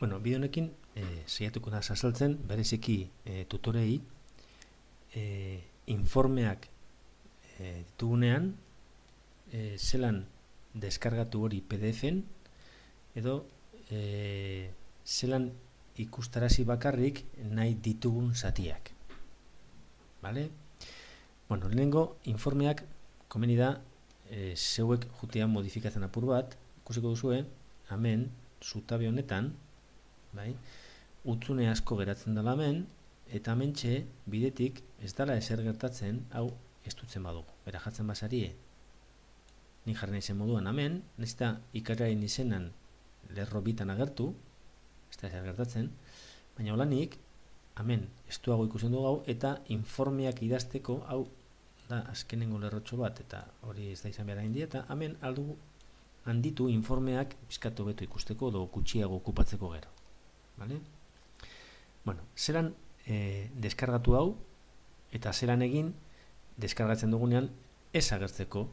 Bueno, bideo honekin saiatuko da azaltzen bereziki tutorei informeak ditugunean zelan deskargatu hori PDF-en edo zelan ikustarazi bakarrik nahi ditugun zatiak. Vale? Bueno, lehenengo informeak komeni da zeuek jutea modifikatzen apur bat, ikusiko duzue, hemen, zutabe honetan, bai, utzune asko geratzen dela hemen, eta hementxe bidetik ez dela ezer gertatzen, hau estutzen badugu. Bera jatzen basarie, nik jarri nahi zen moduan hemen, nezta ikaslearen izenan lerro bitan agertu, ez da ezer gertatzen, baina holanik, hemen estuago ikusten dugu hau, eta informeak idazteko, hau da azkenengo lerrotxo bat, eta hori ez da izan behar hain eta hemen aldu handitu informeak pizkatu beto ikusteko edo gutxiago okupatzeko gero. Vale? Bueno, zelan deskargatu hau eta zelan egin deskargatzen dugunean ez agertzeko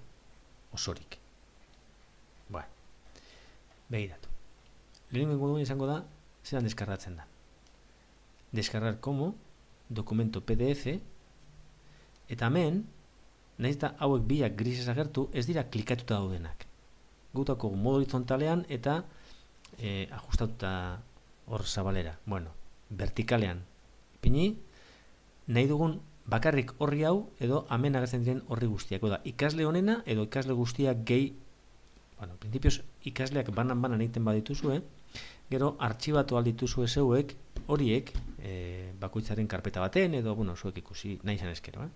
osorik. Bueno, begiratu. Lehenengo duen izango da zelan deskargatzen da. Descargar como documento PDF eta hemen nahiz eta hauek biak grises agertu ez dira klikatuta daudenak. Gutako modu horizontalean eta ajustatuta hor zabalera. Bueno, vertikalean ipini, nahi dugun bakarrik horri hau edo hemen agertzen diren horri guztiak. Oda, ikasle honena edo ikasle guztiak gehi, bueno, principios ikasleak banan egiten badituzue, gero artxibatu aldituzue zeuek horiek bakoitzaren karpeta baten edo, bueno, zuek ikusi nahi izan eskero.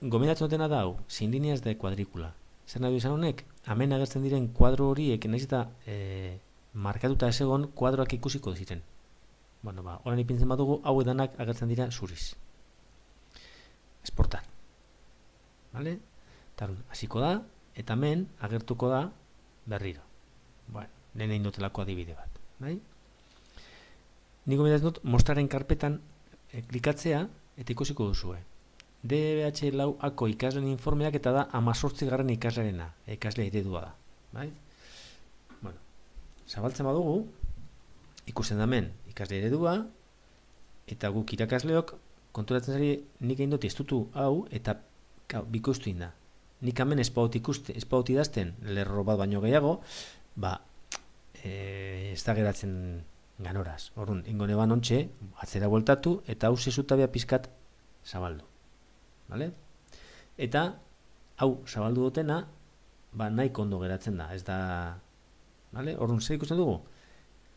Gomendatzen dutena da hau, sin líneas de cuadrícula. Zer nahi izan honek, hemen agertzen diren kuadro horiek nahiz eta markatuta ez egon kuadroak ikusiko ziren. Bueno, ba, horan ipintzen badugu, hau edanak agertzen dira zuriz. Exportar. Vale? Tarun, hasiko da, eta hemen agertuko da berriro. Bueno, lehen egin dutelako adibide bat. Bai? Nik gomendatzen dut, mostraren karpetan klikatzea eta ikusiko duzue. DBH4ako ikasleen informeak eta da 18. ikaslearena, ikasle eredua da. Bai? Bueno, zabaltzen badugu, ikusten da hemen ikasle eredua, eta guk irakasleok konturatzen zari nik egin dut iztutu hau, eta bikoiztu inda. Nik hemen ez baut idazten lerro bat baino gehiago, ba, ez da geratzen ganoraz. Orduan, ingo neban ontxe, atzera bueltatu, eta hau zezutabea pizkat zabaldu. Vale? Eta hau zabaldu dutena ba nahiko ondo geratzen da, ez da, vale? Orduan zer ikusten dugu?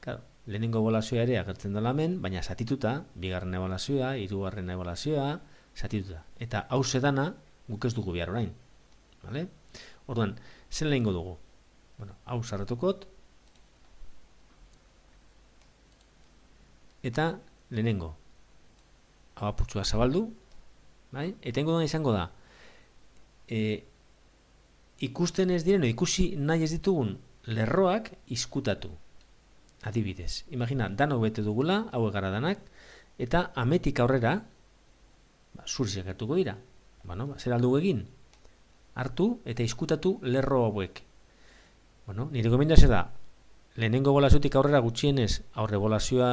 Claro, lehenengo ebaluazioa ere agertzen dela hemen, baina zatituta, bigarren ebaluazioa, hirugarren ebaluazioa, zatituta. Eta hau sedana guk ez dugu behar orain. Vale? Orduan, zer lehengo dugu? Bueno, hau sarretukot eta lehenengo hau apurtzua zabaldu. Bai? Eta ingo dena izango da ikusten ez diren, ikusi nahi ez ditugun lerroak izkutatu. Adibidez, imagina, danok bete dugula, hauek gara danak, eta ametik aurrera zuriz agertuko dira. Bueno, zer aldugu egin? Hartu eta izkutatu lerro hauek. Bueno, nire gomendazio da, lehenengo ebaluaziotik aurrera gutxienez aurre ebaluazioa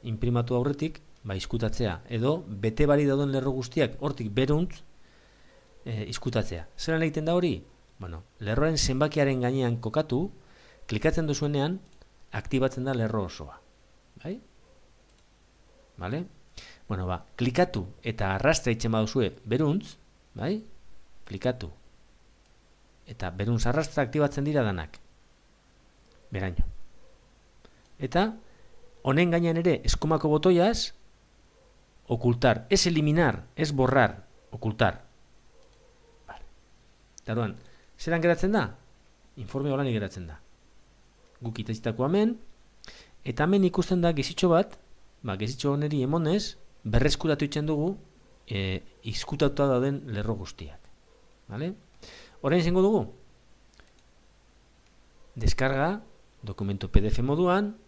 inprimatu aurretik, ba, izkutatzea, edo bete bari dauden lerro guztiak hortik beruntz izkutatzea. Zeran egiten da hori? Bueno, lerroaren zenbakiaren gainean kokatu, klikatzen duzuenean, aktibatzen da lerro osoa. Bai? Vale? Bueno, ba, klikatu eta arrastra itzen baduzue beruntz, bai? Klikatu. Eta beruntz arrastra aktibatzen dira danak. Beraino. Eta, honen gainean ere, eskumako botoiaz, ocultar, ez eliminar, ez borrar, ocultar. Vale. Daruan, zeran geratzen da? Informe holan geratzen da. Guk itazitako hemen, eta hemen ikusten da gezitxo bat, ba, gezitxo honeri emonez, berreskuratu itzen dugu, izkutatuta dauden lerro guztiak. Vale? Orain izango dugu? Deskarga, documento PDF moduan,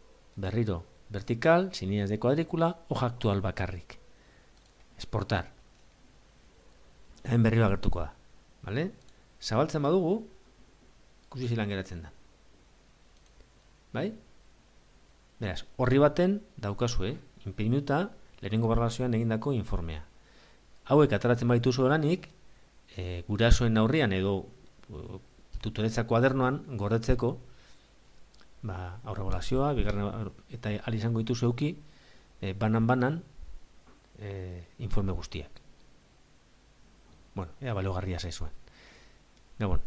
berriro, vertical, sin líneas de cuadrícula, hoja actual bakarrik. Exportar. Hemen berriro agertuko da. Vale? Zabaltzen badugu, ikusi zelan geratzen da. Bai? Beraz, horri baten daukazue, inprimiuta lehenengo barrazioan egindako informea. Hauek ataratzen baituzu oranik, gurasoen aurrian edo tutoretza kuadernoan gordetzeko, aurrebolazioa, bigarren eta izango dituzu euki, banan informe guztiak. Bueno, ea balogarria zaizuen. Gabon.